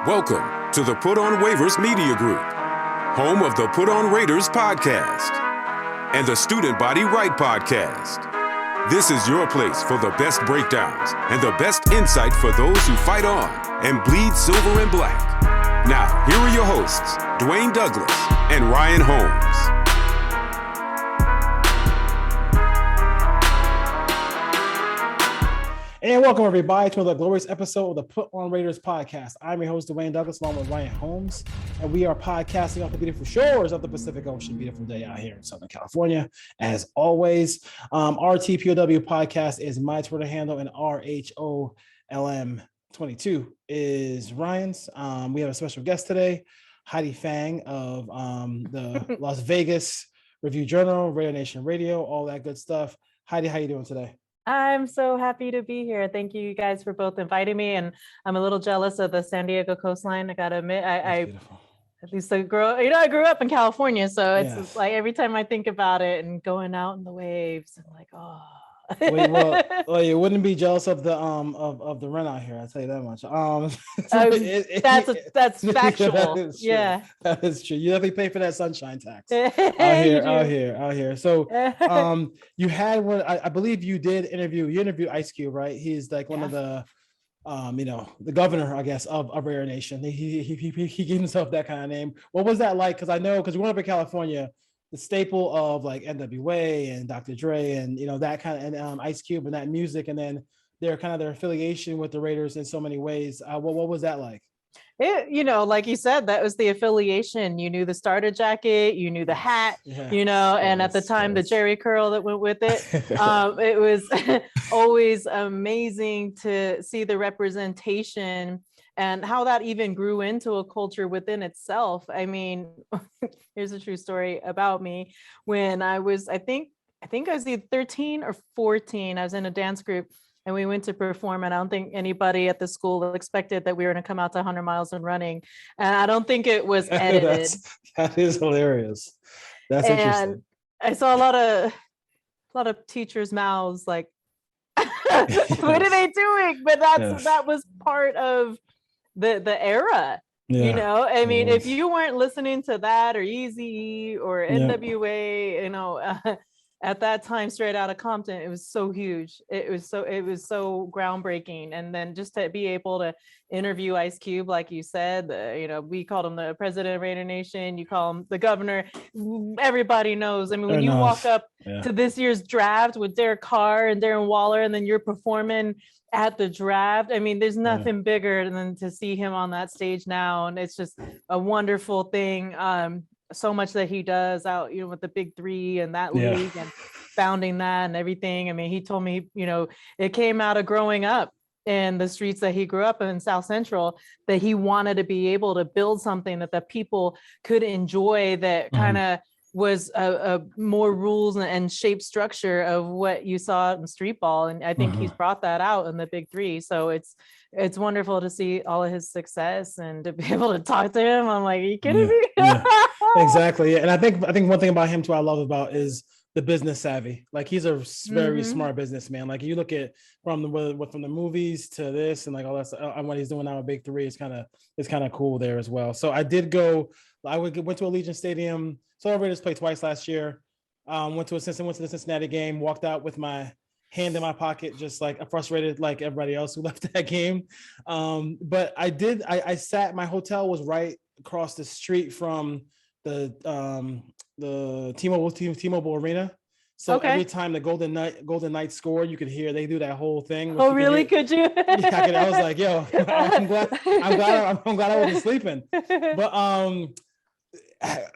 Welcome to the Put On Waivers Media Group, home of the Put On Raiders podcast and the Student Body Right podcast. This is your place for the best breakdowns and the best insight for those who fight on and bleed silver and black. Now, here are your hosts, Dwayne Douglas and Ryan Holmes. And welcome everybody to another glorious episode of the Put On Raiders podcast. I'm your host, Dwayne Douglas, along with Ryan Holmes, and we are podcasting off the beautiful shores of the Pacific Ocean. Beautiful day out here in Southern California, as always. RTPOW podcast is my Twitter handle, and RHOLM22 is Ryan's. We have a special guest today, Heidi Fang of the Las Vegas Review Journal, Radio Nation Radio, all that good stuff. Heidi, how you doing today? I'm so happy to be here. Thank you guys for both inviting me. And I'm a little jealous of the San Diego coastline. I gotta admit, I at least I grew up in California. So it's like every time I think about it and going out in the waves, I'm like, oh. well, you wouldn't be jealous of the rent out here. I'll tell you that much. That's factual. That is true. You definitely pay for that sunshine tax out here. So, you had one. I believe you did interview. You interviewed Ice Cube, right? He's like one of the, the governor, I guess, of Rare Nation. He gave himself that kind of name. What was that like? Because I know, because we grew up in California, the staple of like NWA and Dr. Dre and that kind of, and Ice Cube and that music, and then their affiliation with the Raiders in so many ways. What was that like? Like you said, that was the affiliation. You knew the starter jacket, you knew the hat, and at the time the Jerry curl that went with it. It was always amazing to see the representation and how that even grew into a culture within itself. I mean, here's a true story about me. When I was, I think I was either 13 or 14, I was in a dance group and we went to perform. And I don't think anybody at the school expected that we were going to come out to 100 miles and running. And I don't think it was edited. That is hilarious. That's interesting. I saw a lot of teachers' mouths like, what are they doing? But that was part of the era. I mean, if you weren't listening to that or Eazy or NWA, at that time, straight out of Compton, it was so huge. It was so groundbreaking. And then just to be able to interview Ice Cube, like you said, we called him the president of Raider Nation. You call him the governor. Everybody knows. I mean, when you walk up to this year's draft with Derek Carr and Darren Waller, and then you're performing at the draft, I mean, there's nothing bigger than to see him on that stage now. And it's just a wonderful thing. So much that he does out, with the big three and that league and founding that and everything. I mean, he told me, it came out of growing up in the streets that he grew up in South Central, that he wanted to be able to build something that the people could enjoy, that kind of was a more rules and shape structure of what you saw in street ball. And I think he's brought that out in the big three. So it's wonderful to see all of his success and to be able to talk to him. I'm like, are you kidding me? Exactly. And I think one thing about him too, I love about is the business savvy. Like he's a very smart businessman. Like you look at from the movies to this and like all that stuff, and what he's doing now with Big Three is kind of cool there as well. So I went to Allegiant Stadium. So our Raiders played twice last year. Went to the Cincinnati game. Walked out with my hand in my pocket, just like frustrated, like everybody else who left that game. But I sat. My hotel was right across the street from the T-Mobile Arena. So every time the Golden Knights scored, you could hear they do that whole thing. Oh, really? Could you? I was like, yo, I'm glad I wasn't sleeping. But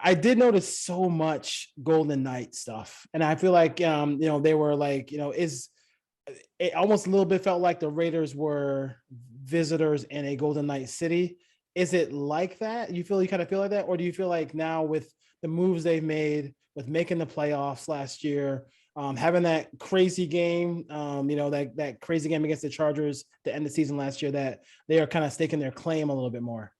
I did notice so much Golden Knight stuff, and I feel like they were like, it almost a little bit felt like the Raiders were visitors in a Golden Knight city. Is it like that? You kind of feel like that, or do you feel like now with the moves they've made, with making the playoffs last year, having that crazy game, that crazy game against the Chargers to end the season last year, that they are kind of staking their claim a little bit more?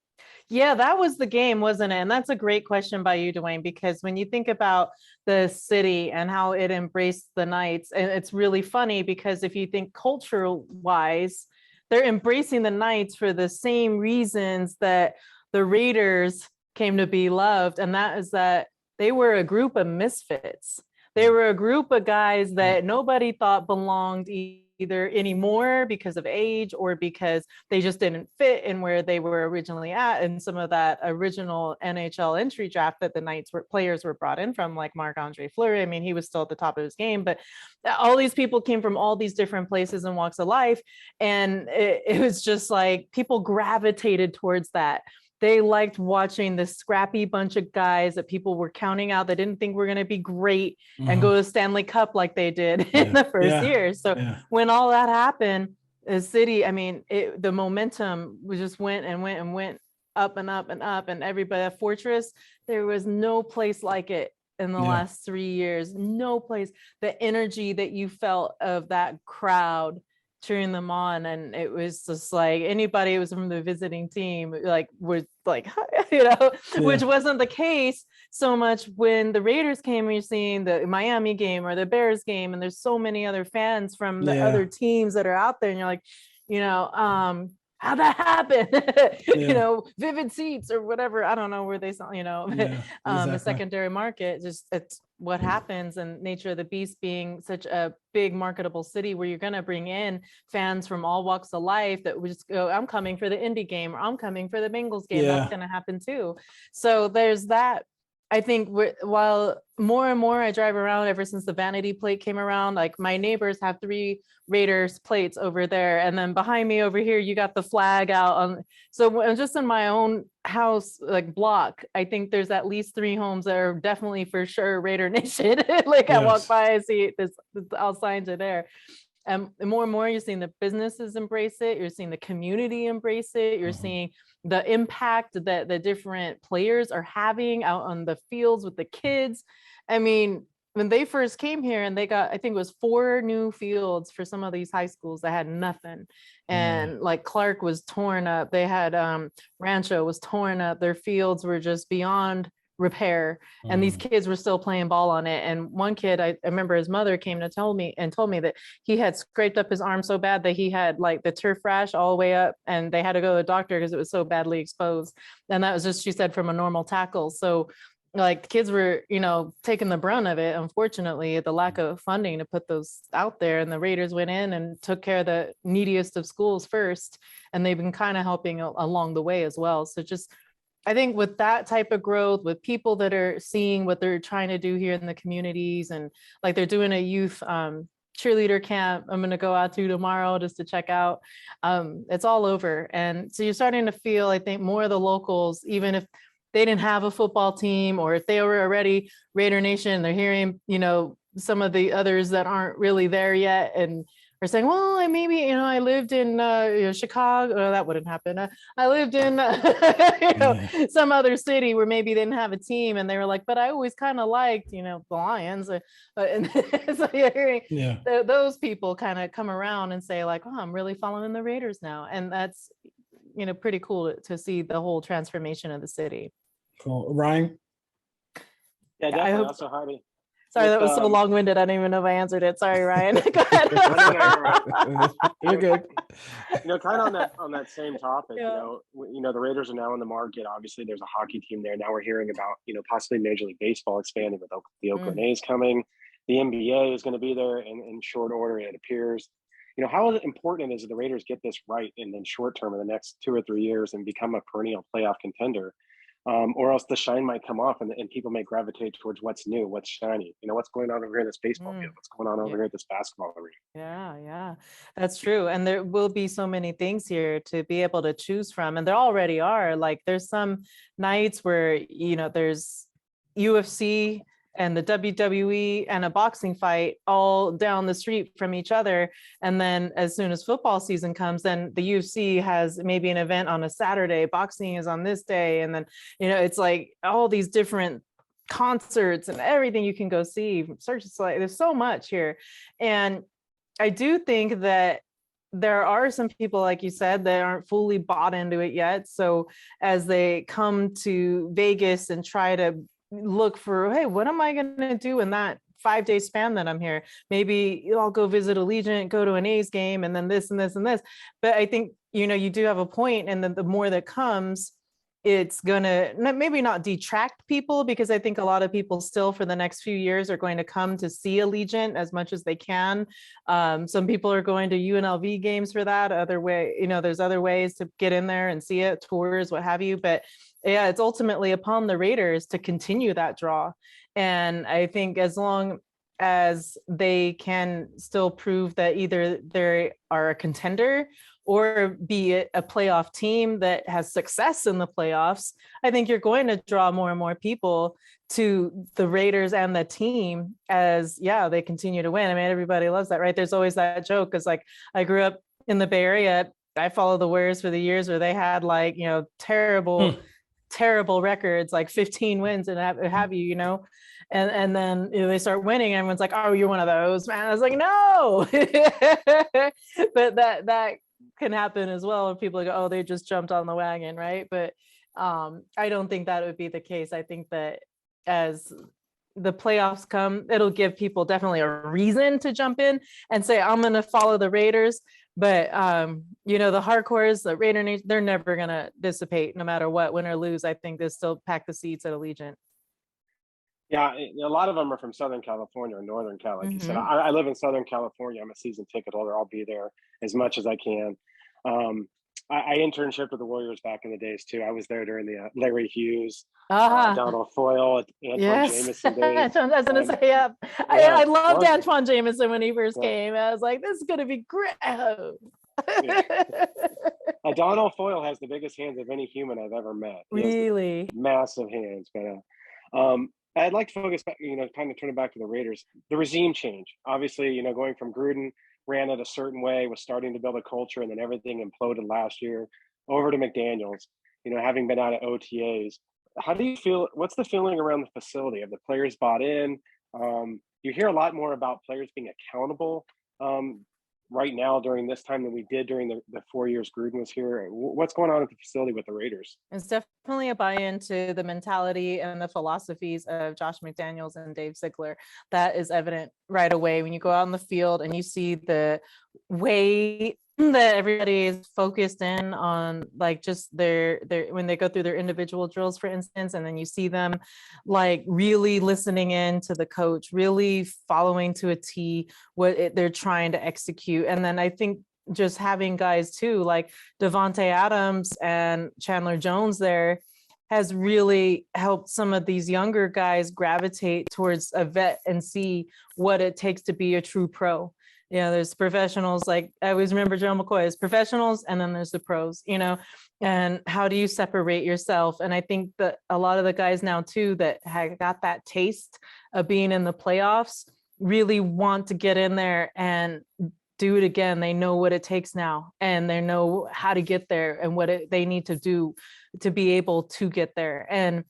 Yeah, that was the game, wasn't it? And that's a great question by you, Dwayne, because when you think about the city and how it embraced the Knights, and it's really funny because if you think cultural wise, they're embracing the Knights for the same reasons that the Raiders came to be loved. And that is that they were a group of misfits. They were a group of guys that nobody thought belonged either anymore because of age or because they just didn't fit in where they were originally at. And some of that original NHL entry draft that the Knights players were brought in from, like Marc-Andre Fleury. I mean, he was still at the top of his game, but all these people came from all these different places and walks of life. And it was just like people gravitated towards that. They liked watching this scrappy bunch of guys that people were counting out that didn't think were going to be great and go to Stanley Cup like they did in the first year. So when all that happened, the city, I mean, the momentum just went and went and went up and up and up, and everybody, that fortress, there was no place like it in the last 3 years. No place. The energy that you felt of that crowd cheering them on, and it was just like anybody who was from the visiting team like was like, you know, which wasn't the case so much when the Raiders came. And you're seeing the Miami game or the Bears game, and there's so many other fans from the other teams that are out there, and you're like, you know, how'd that happen? You know, Vivid Seats or whatever. I don't know where they sell, you know, the secondary market. Just it's what happens, and nature of the beast being such a big marketable city where you're going to bring in fans from all walks of life that would just go, I'm coming for the Indy game, or I'm coming for the Bengals game. That's going to happen too. So there's that. I think while more and more I drive around ever since the vanity plate came around, like my neighbors have 3 Raiders plates over there. And then behind me over here, you got the flag out on. So just in my own house, like block, I think there's at least 3 homes that are definitely for sure Raider Nation. Like I walk by, I see this, all signs are there. And more and more you're seeing the businesses embrace it. You're seeing the community embrace it. You're seeing the impact that the different players are having out on the fields with the kids. I mean, when they first came here and they got, I think it was 4 new fields for some of these high schools that had nothing. And like Clark was torn up. They had Rancho was torn up. Their fields were just beyond repair, and these kids were still playing ball on it. And one kid, I remember his mother came to told me that he had scraped up his arm so bad that he had like the turf rash all the way up, and they had to go to the doctor because it was so badly exposed. And that was just, she said, from a normal tackle. So like kids were, you know, taking the brunt of it, unfortunately, the lack of funding to put those out there. And the Raiders went in and took care of the neediest of schools first, and they've been kind of helping along the way as well. So just, I think with that type of growth, with people that are seeing what they're trying to do here in the communities, and like they're doing a youth cheerleader camp I'm going to go out to tomorrow just to check out. It's all over. And so you're starting to feel, I think, more of the locals, even if they didn't have a football team, or if they were already Raider Nation, they're hearing, you know, some of the others that aren't really there yet, and are saying, well, I lived in Chicago. Oh, that wouldn't happen. I lived in some other city where maybe they didn't have a team, and they were like, but I always kind of liked, the Lions. And so you're hearing those people kind of come around and say like, oh, I'm really following the Raiders now. And that's, pretty cool to see the whole transformation of the city. Cool. Ryan? Yeah, definitely. Also, Heidi. Sorry, that was so long-winded. I don't even know if I answered it. Sorry, Ryan. Go ahead. You're good. Kind of on that same topic. The Raiders are now in the market. Obviously, there's a hockey team there. Now we're hearing about possibly Major League Baseball expanding with the Oakland A's coming. The NBA is going to be there in short order. It appears. How important is it the Raiders get this right in the short term in the next 2 or 3 years and become a perennial playoff contender? Or else the shine might come off and people may gravitate towards what's new, what's shiny. What's going on over here in this baseball field? What's going on over here at this basketball arena? Yeah, that's true. And there will be so many things here to be able to choose from. And there already are. Like there's some nights where, there's UFC and the WWE and a boxing fight all down the street from each other. And then as soon as football season comes, then the UFC has maybe an event on a Saturday, boxing is on this day. And then, it's like all these different concerts and everything you can go see. There's so much here. And I do think that there are some people, like you said, that aren't fully bought into it yet. So as they come to Vegas and try to look for, hey, what am I going to do in that 5-day span that I'm here. Maybe I'll go visit Allegiant, go to an A's game, and then this and this and this. But I think, you do have a point, and then the more that comes, it's gonna maybe not detract people, because I think a lot of people still for the next few years are going to come to see Allegiant as much as they can. Some people are going to UNLV games for that. There's other ways to get in there and see it, tours, what have you. But yeah, it's ultimately upon the Raiders to continue that draw. And I think as long as they can still prove that either they are a contender or be it a playoff team that has success in the playoffs, I think you're going to draw more and more people to the Raiders and the team as, they continue to win. I mean, everybody loves that, right? There's always that joke, because like I grew up in the Bay Area. I followed the Warriors for the years where they had like, terrible records, like 15 wins and have you, and then they start winning. Everyone's like, oh, you're one of those, man. I was like, no. But that can happen as well. People go, oh, they just jumped on the wagon, right? But I don't think that would be the case. I think that as the playoffs come, it'll give people definitely a reason to jump in and say, I'm going to follow the Raiders. But the hardcores, the Raider Nation, they're never going to dissipate no matter what, win or lose. I think they still pack the seats at Allegiant. Yeah, a lot of them are from Southern California or Northern Cal. Like you said, I live in Southern California. I'm a season ticket holder. I'll be there as much as I can. I internshiped with the Warriors back in the days too. I was there during the Larry Hughes, Donald Foyle, Antoine Jameson days. I was going to say, I loved Antoine Jameson when he first came. I was like, this is going to be great. Donald Foyle has the biggest hands of any human I've ever met. Really? Massive hands. But I'd like to focus, kind of turn it back to the Raiders. The regime change, obviously, going from Gruden, ran it a certain way, was starting to build a culture, and then everything imploded last year, over to McDaniels, having been out of OTAs. How do you feel? What's the feeling around the facility? Have the players bought in? You hear a lot more about players being accountable right now during this time than we did during the 4 years Gruden was here. What's going on at the facility with the Raiders? It's definitely a buy-in to the mentality and the philosophies of Josh McDaniels and Dave Ziegler. That is evident right away when you go out on the field and you see the way that everybody is focused in on, like, just their when they go through their individual drills, for instance, and then you see them like really listening in to the coach, really following to a T what they're trying to execute. And then I think just having guys too, like Devontae Adams and Chandler Jones there, has really helped some of these younger guys gravitate towards a vet and see what it takes to be a true pro. There's professionals, like I always remember Joe McCoy, as professionals, and then there's the pros, and how do you separate yourself? And I think that a lot of the guys now too that have got that taste of being in the playoffs really want to get in there and do it again. They know what it takes now, and they know how to get there and what they need to do to be able to get there. And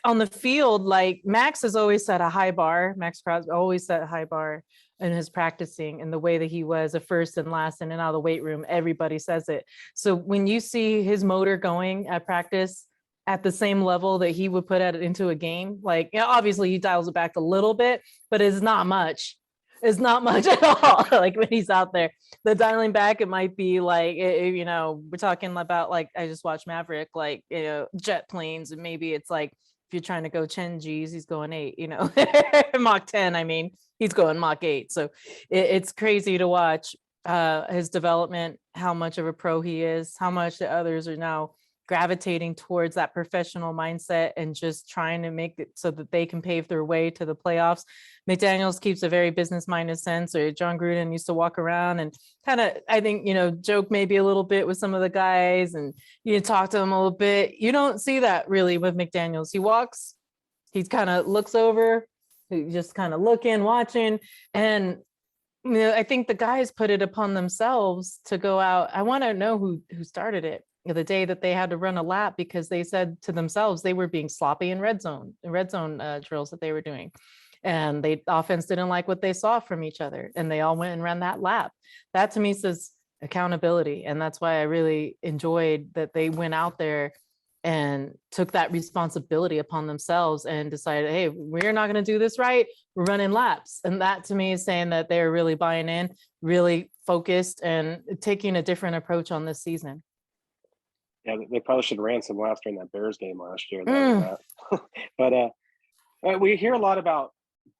on the field, like Max has always set a high bar. Max Crosby always set a high bar in his practicing, and the way that he was a first and last in and out of the weight room, everybody says it. So when you see his motor going at practice at the same level that he would put it into a game, like, obviously he dials it back a little bit, but it's not much. It's not much at all. Like when he's out there, the dialing back, it might be like, we're talking about, like, I just watched Maverick, like, jet planes, and maybe it's like, if you're trying to go 10 G's, he's going 8, Mach 10. I mean, he's going Mach 8. So it's crazy to watch his development, how much of a pro he is, how much the others are now gravitating towards that professional mindset and just trying to make it so that they can pave their way to the playoffs. McDaniels keeps a very business-minded sense, or John Gruden used to walk around and kind of, I think, joke maybe a little bit with some of the guys, and talk to them a little bit. You don't see that really with McDaniels. He walks, he kind of looks over, he just kind of looking, watching, and I think the guys put it upon themselves to go out. I want to know who started it. The day that they had to run a lap, because they said to themselves they were being sloppy in red zone drills that they were doing, and the offense didn't like what they saw from each other, and they all went and ran that lap. That to me says accountability, and that's why I really enjoyed that they went out there and took that responsibility upon themselves and decided, hey, we're not going to do this right. We're running laps. And that to me is saying that they're really buying in, really focused, and taking a different approach on this season. Yeah, they probably should ran some laps during that Bears game last year. But we hear a lot about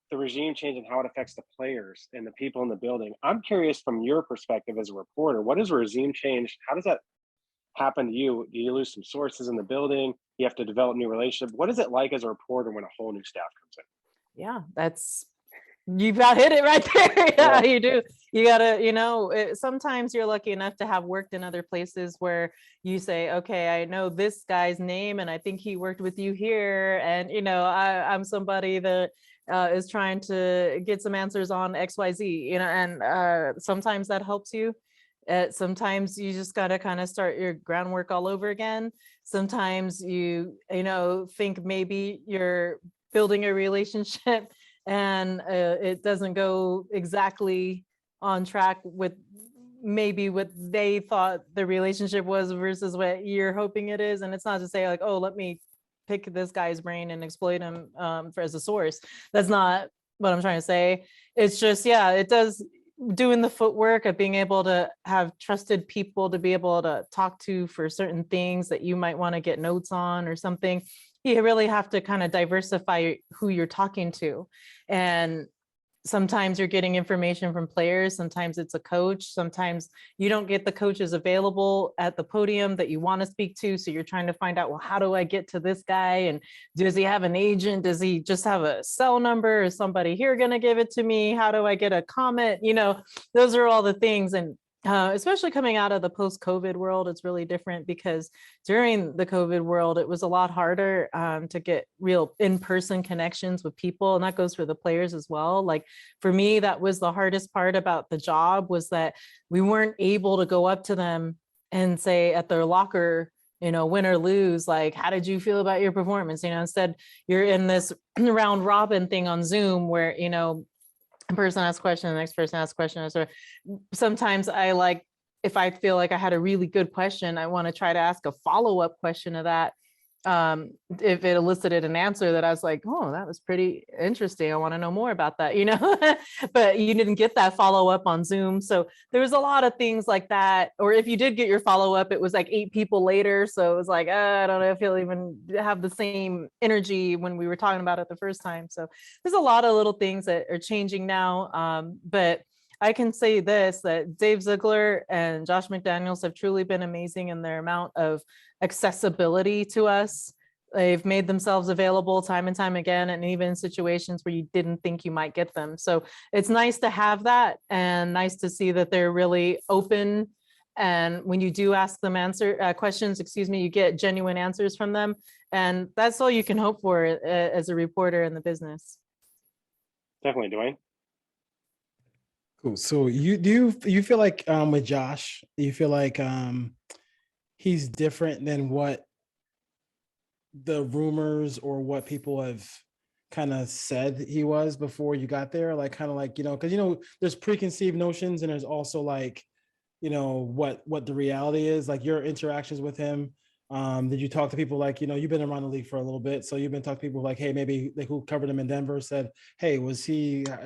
the regime change and how it affects the players and the people in the building. I'm curious from your perspective as a reporter, what is a regime change? How does that happen to you? Do you lose some sources in the building? You have to develop new relationships. What is it like as a reporter when a whole new staff comes in? Yeah, you've got hit it right there. Yeah, you do. You gotta, sometimes you're lucky enough to have worked in other places where you say, okay, I know this guy's name and I think he worked with you here. And, I'm somebody that is trying to get some answers on XYZ, and sometimes that helps you. Sometimes you just got to kind of start your groundwork all over again. Sometimes you think maybe you're building a relationship and it doesn't go exactly on track with maybe what they thought the relationship was versus what you're hoping it is. And it's not to say like, oh, let me pick this guy's brain and exploit him as a source. That's not what I'm trying to say. It's just, it does. Doing the footwork of being able to have trusted people to be able to talk to for certain things that you might want to get notes on or something. You really have to kind of diversify who you're talking to. And sometimes you're getting information from players. Sometimes it's a coach. Sometimes you don't get the coaches available at the podium that you want to speak to. So you're trying to find out, well, how do I get to this guy? And does he have an agent? Does he just have a cell number? Is somebody here going to give it to me? How do I get a comment? Those are all the things. And especially coming out of the post-COVID world, it's really different because during the COVID world, it was a lot harder to get real in-person connections with people. And that goes for the players as well. Like for me, that was the hardest part about the job, was that we weren't able to go up to them and say at their locker, win or lose, like, how did you feel about your performance? Instead you're in this round robin thing on Zoom where, a person asks a question, the next person asks a question. So sometimes if I feel like I had a really good question, I want to try to ask a follow-up question of that. If it elicited an answer that I was like, oh, that was pretty interesting, I want to know more about that, but you didn't get that follow-up on Zoom. So there was a lot of things like that. Or if you did get your follow-up, it was like 8 people later. So it was like, I don't know if you'll even have the same energy when we were talking about it the first time. So there's a lot of little things that are changing now. But I can say this, that Dave Ziegler and Josh McDaniels have truly been amazing in their amount of accessibility to us. They've made themselves available time and time again, and even in situations where you didn't think you might get them. So it's nice to have that, and nice to see that they're really open. And when you do ask them questions, you get genuine answers from them. And that's all you can hope for as a reporter in the business. Definitely, Dwayne. Cool. So you feel like with Josh, you feel like he's different than what the rumors or what people have kind of said he was before you got there? Like kind of like, because there's preconceived notions, and there's also like, what the reality is, like your interactions with him. Did you talk to people like, you've been around the league for a little bit, so you've been talking to people like, hey, maybe like who covered him in Denver said, hey,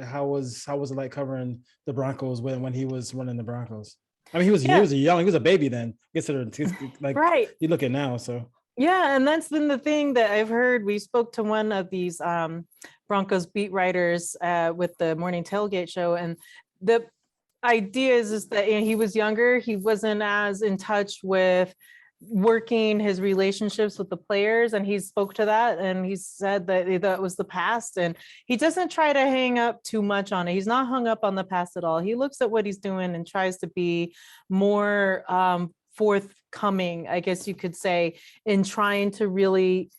how was it like covering the Broncos when he was running the Broncos? I mean, he was a baby then, considered like right. You look at now, so. Yeah, and that's been the thing that I've heard. We spoke to one of these Broncos beat writers with the morning tailgate show, and the idea is that he was younger. He wasn't as in touch with working his relationships with the players, and he spoke to that, and he said that was the past, and he doesn't try to hang up too much on it. He's not hung up on the past at all. He looks at what he's doing and tries to be more forthcoming, I guess you could say, in trying to really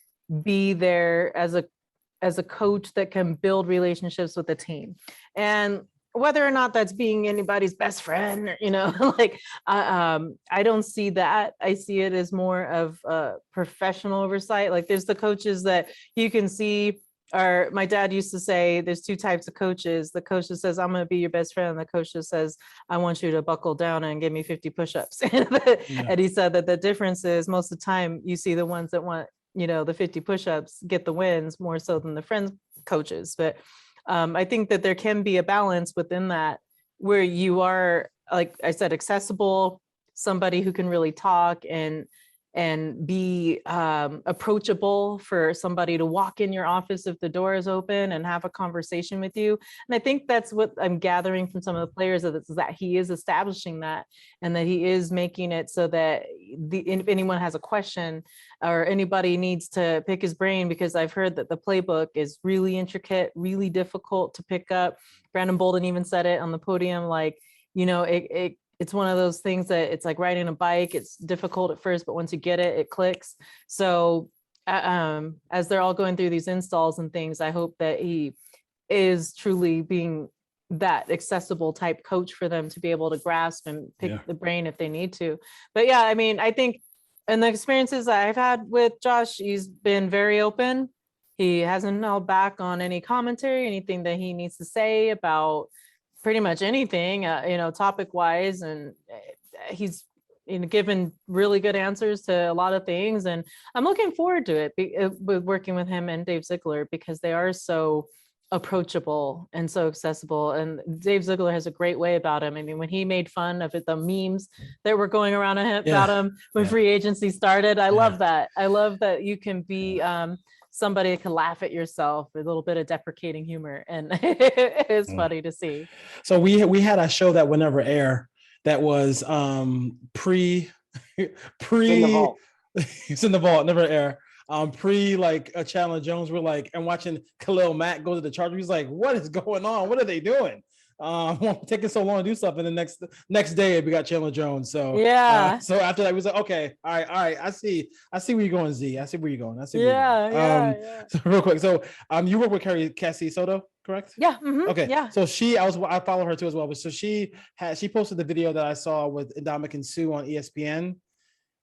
be there as a coach that can build relationships with the team. And whether or not that's being anybody's best friend, I don't see that. I see it as more of a professional oversight. Like there's the coaches that you can see my dad used to say there's two types of coaches. The coach that says, I'm going to be your best friend. And the coach that says, I want you to buckle down and give me 50 push-ups. And he said that the difference is most of the time you see the ones that want, the 50 push-ups get the wins more so than the friends coaches. But I think that there can be a balance within that where you are, like I said, accessible, somebody who can really talk and be approachable for somebody to walk in your office if the door is open and have a conversation with you. And I think that's what I'm gathering from some of the players of this, is that he is establishing that, and that he is making it so that if anyone has a question or anybody needs to pick his brain, because I've heard that the playbook is really intricate, really difficult to pick up. Brandon Bolden even said it on the podium, like, it's one of those things that it's like riding a bike. It's difficult at first, but once you get it, it clicks. So as they're all going through these installs and things, I hope that he is truly being that accessible type coach for them to be able to grasp and pick the brain if they need to. But yeah, I mean, I think in the experiences I've had with Josh, he's been very open. He hasn't held back on any commentary, anything that he needs to say about pretty much anything, topic wise. And he's given really good answers to a lot of things. And I'm looking forward to it with working with him and Dave Ziegler, because they are so approachable and so accessible. And Dave Ziegler has a great way about him. I mean, when he made fun of it, the memes that were going around about him when free agency started, I love that. I love that you can be somebody that can laugh at yourself with a little bit of deprecating humor, and it's funny to see. So we had a show that would never air that was pre it's in the vault, never air. Pre like Chandler Jones, we're like, and watching Khalil Mack go to the Chargers, he's like, what is going on? What are they doing? Taking so long to do stuff, and the next day we got Chandler Jones. So so after that we was like, okay, all right, I see where you're going, Z. I see where you're going. So real quick, so you work with Cassie Soto, correct? Yeah. Okay. Yeah. So I follow her too as well. But so she posted the video that I saw with Ndamukong Suh on ESPN.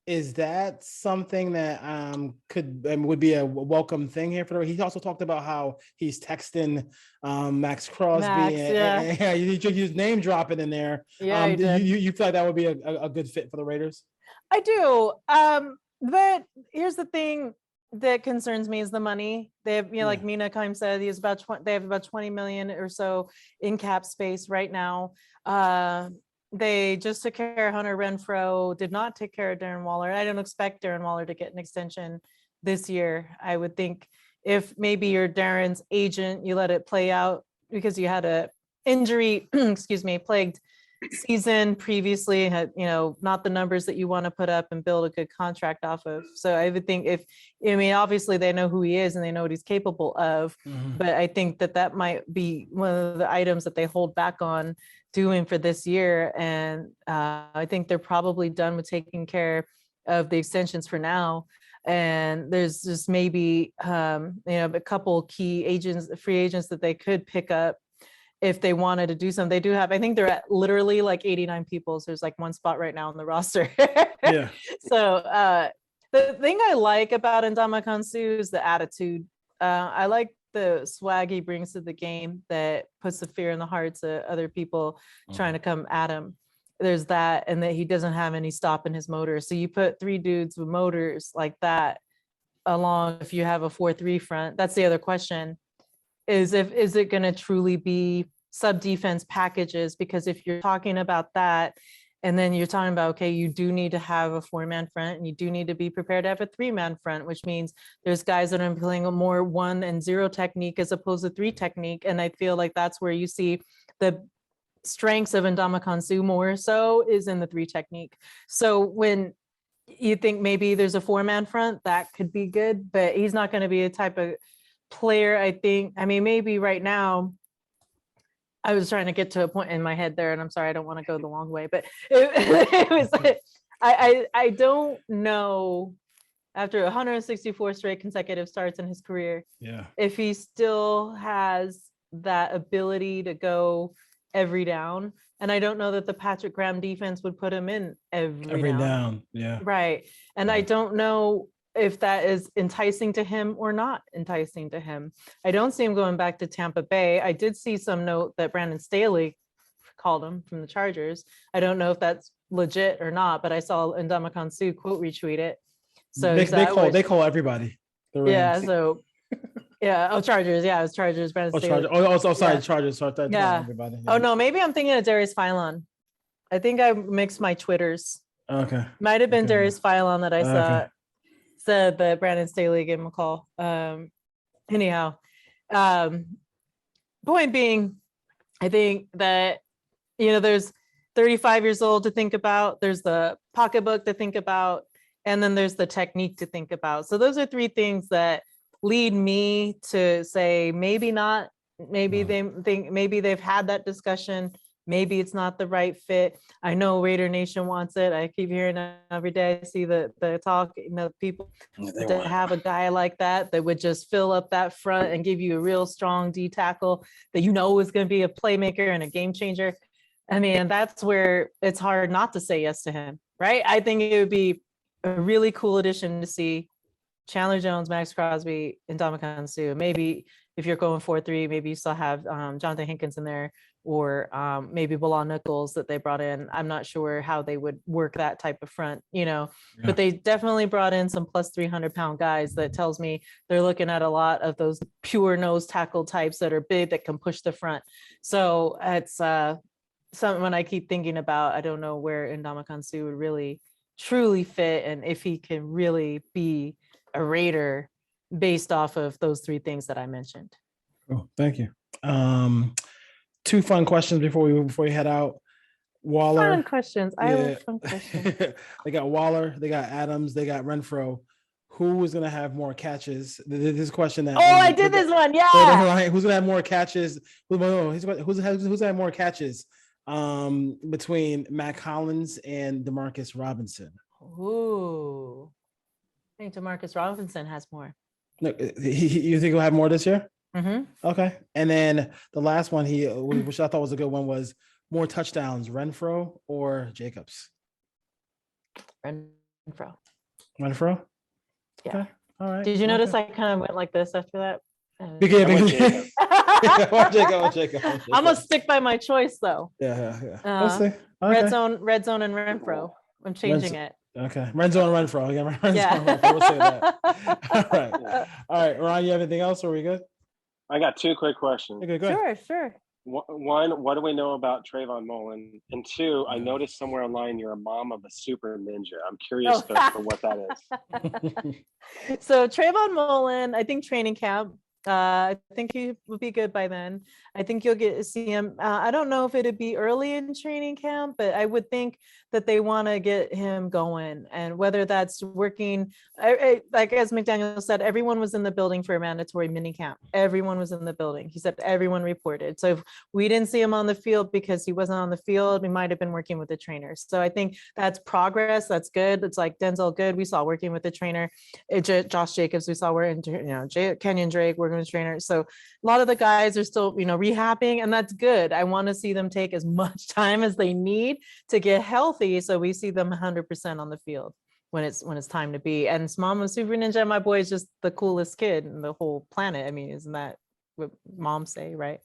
Is that something that would be a welcome thing here for her? He also talked about how he's texting Max Crosby. You use name dropping in there. You feel like that would be a good fit for the Raiders? I do. But here's the thing that concerns me is the money. They have, like Mina Kime said, they have about 20 million or so in cap space right now. They just took care of Hunter Renfrow, did not take care of Darren Waller. I don't expect Darren Waller to get an extension this year. I would think if maybe you're Darren's agent, you let it play out because you had a injury, plagued season previously, had, not the numbers that you want to put up and build a good contract off of. So I would think obviously they know who he is and they know what he's capable of, but I think that might be one of the items that they hold back on doing for this year. And I think they're probably done with taking care of the extensions for now. And there's just maybe, a couple key free agents that they could pick up if they wanted to do something. They do have, I think they're at literally like 89 people. So there's like one spot right now on the roster. So the thing I like about Ndamukong Suh is the attitude. I like the swag he brings to the game that puts the fear in the hearts of other people trying to come at him. There's that, and that he doesn't have any stop in his motor. So you put three dudes with motors like that along, if you have a 4-3 front, that's the other question, is it going to truly be sub defense packages? Because if you're talking about that, and then you're talking about, okay, you do need to have a 4-man front and you do need to be prepared to have a 3-man front, which means there's guys that are playing a more 1 and 0 technique as opposed to 3 technique. And I feel like that's where you see the strengths of Ndamukong Suh more so is in the 3 technique. So when you think maybe there's a 4-man front, that could be good, but he's not going to be a type of player, I think. I mean, maybe right now, I was trying to get to a point in my head there, and I'm sorry, I don't want to go the long way, but it was, I don't know, after 164 straight consecutive starts in his career, if he still has that ability to go every down. And I don't know that the Patrick Graham defense would put him in every down. Yeah. Right. And I don't know if that is enticing to him or not enticing to him. I don't see him going back to Tampa Bay. I did see some note that Brandon Staley called him from the Chargers. I don't know if that's legit or not, but I saw Ndamukong Suh quote retweet it. So they call everybody. Yeah. So yeah. Oh, Chargers. Yeah, it was Chargers. Brandon Staley. Chargers. Sorry, Yeah. Chargers. Sorry, Yeah. Everybody. Yeah. Oh no, maybe I'm thinking of Darius Philon. I think I mixed my Twitters. Okay. Might have been Darius Philon that I saw said that Brandon Staley gave him a call. Anyhow, point being, I think that, there's 35 years old to think about. There's the pocketbook to think about. And then there's the technique to think about. So those are three things that lead me to say, maybe not, maybe they think, maybe they've had that discussion. Maybe it's not the right fit. I know Raider Nation wants it. I keep hearing it every day. I see the talk, people to have a guy like that would just fill up that front and give you a real strong D tackle that is going to be a playmaker and a game changer. I mean, that's where it's hard not to say yes to him, right? I think it would be a really cool addition to see Chandler Jones, Max Crosby, and Ndamukong Suh. Maybe if you're going 4-3, maybe you still have Jonathan Hankins in there, or maybe Bilal Nichols that they brought in. I'm not sure how they would work that type of front, but they definitely brought in some plus 300-pound guys. That tells me they're looking at a lot of those pure nose tackle types that are big, that can push the front. So it's something when I keep thinking about. I don't know where Ndamukong Suh would really truly fit, and if he can really be a Raider based off of those three things that I mentioned. Oh, thank you. Two fun questions before we head out. Waller. Fun questions. I love fun questions. They got Waller, they got Adams, they got Renfro. Who is going to have more catches? This question that. I did this one. Yeah. Who's going to have more catches? Who's going to have more catches between Matt Collins and Demarcus Robinson? Ooh. I think Demarcus Robinson has more. Look, you think he'll have more this year? Mm-hmm. Okay. And then the last one, which I thought was a good one, was more touchdowns, Renfro or Jacobs? Renfro. Renfro? Yeah. Okay. All right. Did you notice I kind of went like this after that? Jacob. I'm gonna stick by my choice though. Yeah. We'll see. Okay. Red zone and Renfro. I'm changing it. Okay. Red zone and Renfro. Renfro. We'll say that. All right. Ron, you have anything else? Or are we good? I got two quick questions. Okay, go ahead. Sure. One, what do we know about Trayvon Mullen? And two, I noticed somewhere online you're a mom of a super ninja. I'm curious for what that is. So Trayvon Mullen, I think training camp. I think he would be good by then. I think you'll get to see him. I don't know if it'd be early in training camp, but I would think that they want to get him going. And whether that's working, like as McDaniel said, everyone was in the building for a mandatory mini camp. Everyone was in the building. He said everyone reported. So if we didn't see him on the field because he wasn't on the field, we might have been working with the trainers. So I think that's progress. That's good. It's like Denzel Good. We saw working with the trainer. Josh Jacobs, we saw Kenyon Drake working with the trainer. So a lot of the guys are still, rehabbing, and that's good. I want to see them take as much time as they need to get healthy, so we see them 100% on the field when it's time to be. And Mama Super Ninja, my boy, is just the coolest kid in the whole planet. I mean, isn't that what moms say, right?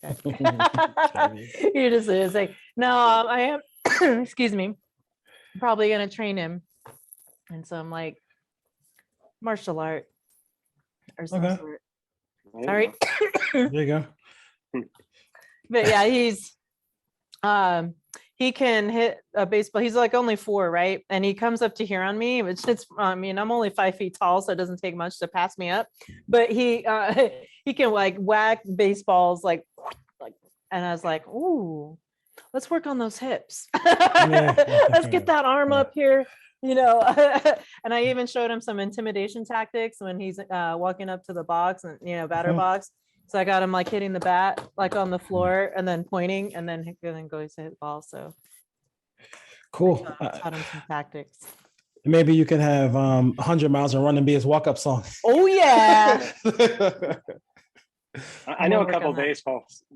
You're just like, no, I am. Excuse me. I'm probably gonna train him, and so I'm like, martial art or some sort. All right. There you go. But yeah, he can hit a baseball. He's like only 4, right? And he comes up to here on me, which I'm only 5 feet tall, so it doesn't take much to pass me up. But he can like whack baseballs like, and I was like, ooh, let's work on those hips. Let's get that arm up here. And I even showed him some intimidation tactics when he's walking up to the box and, batter box. So I got him like hitting the bat, like on the floor, and then pointing, and then going to hit the ball. So cool. Taught him some tactics. Maybe you can have 100 miles and run and be his walk-up song. Oh yeah. I know a couple of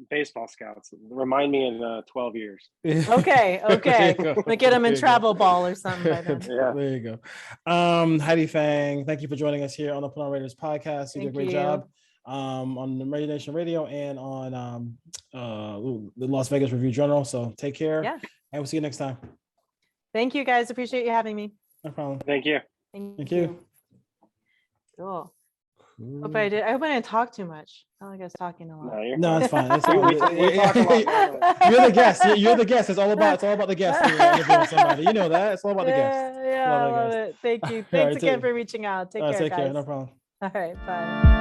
baseball scouts. Remind me in 12 years. Okay. Like get them in travel ball or something by then. Yeah. There you go. Heidi Fang, thank you for joining us here on the Put On Raiders podcast. You did a great job on the Radio Nation Radio and on the Las Vegas Review Journal. So take care. Yeah. And we'll see you next time. Thank you guys. Appreciate you having me. No problem. Thank you. Thank you. Cool. Hope I didn't talk too much. I feel like I was talking a lot. No, it's fine. It's fine. We talk a lot. You're the guest. You're the guest. It's all about the guest. Somebody. You know that. It's all about the guest. Yeah, I love it. Thank you. Thanks again for reaching out. Take care, Take guys. care. No problem. All right. Bye.